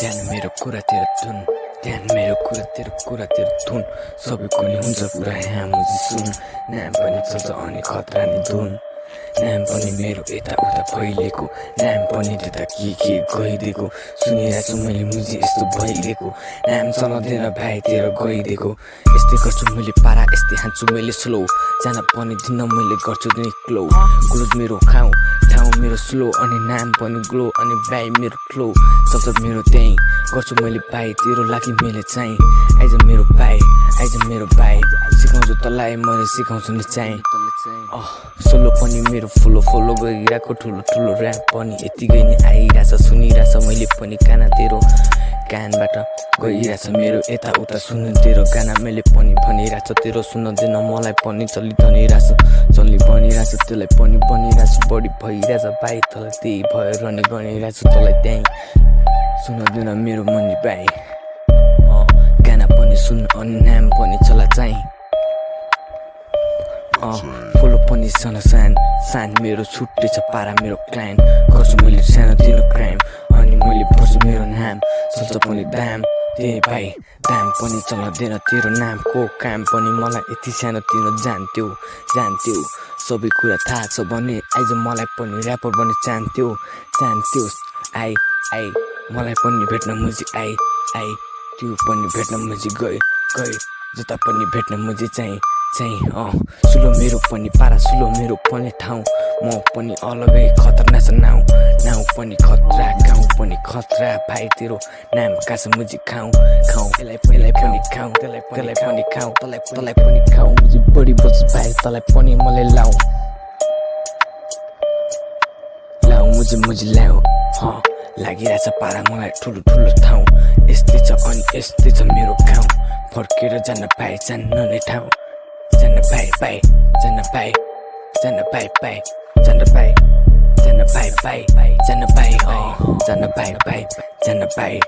ध्यान मेरो कुरा तेरो धुन ध्यान मेरो कुरा तेरो धुन सबैको नि हुन्छ पुरा यहाँ मुजी सुन नाम पनि चल्छ अनि खतरा नि धुन नाम पनि मेरो यताउता फैलिएको नाम पनि त्यता के गइदिएको सुनिरहेको छु मैले मुजी यस्तो भइदिएको नाम चलाउँदैन भाइ तेरो गइदिएको यस्तै गर्छु मैले पारा यस्तै हान्छु मैले स्लो जान पनि दिन मैले गर्छु नि क्लो ग्रोथ मेरो ठाउँ मेरो स्लो अनि नाम पनि ग्लो अनि भाइ मेरो फ्लो चल्छ मेरो त्यहीँ गर्छु मैले भाइ तेरो लागि मैले चाहिँ आइज मेरो भाइ सिकाउँछु तँलाई मैले सिकाउँछु नि चाहिँ सोलो पनि मेरो फलो गइरहेको ठुलो ऱ्याप पनि यतिकै नै आइरहेछ सुनिरहेछ मैले पनि गाना तेरो कानबाट गइरहेछ मेरो यताउता सुन्नु तेरो गाना मैले पनि भनिरहेछ तेरो सुन्दैन मलाई पनि चलि भनिरहेछ त्यसलाई पनि भनिरहेछ बढी भइरहेछ भाइ तँलाई त्यही भएर नि गनिरहेछ तँलाई त्यहीँ सुन्दैन मेरो मनी भाइ गाना पनि सुन अनि नाम पनि चला चाहिँ फलो पनि सान मेरो छुट्टै छ पारा मेरो क्लाइन्ट गर्छु मैले सानोतिनो क्राइम अनि मैले भर्छु मेरो नाम चल्छ पनि दाम त्यही भाइ दाम पनि चलाउँदैन तेरो नामको काम पनि मलाई यति सानोतिनो जान्थ्यो सबै कुरा थाहा छ भने आइज मलाई पनि ऱ्यापर पनि चाहन्थ्यो आई मलाई पनि भेट्न मुजी आई त्यो पनि भेट्न मुजी गए जता पनि भेट्न मुजी चाहिँ सुलो मेरो पनि पारा सुलो मेरो पनि ठाउँ म पनि अलगै खतरनाक नाउ पनि खतरा गाउँ पनि खतरा भाइ तेरो नाम कास मुजी खाऊ त्यसलाई पनि खाऊ त्यसलाई पनि खाऊ तँलाई पनि खाऊ मुजी बढी बस भाइ तँलाई पनि मलाई लाऊ मुजी ल्याऊ लागिरहेछ पारा मलाई ठुलो ठाउँ यस्तै छ अनि यस्तै छ मेरो गाउँ फर्केर जान भाइ जान्न नै ठाउँ जान भाइ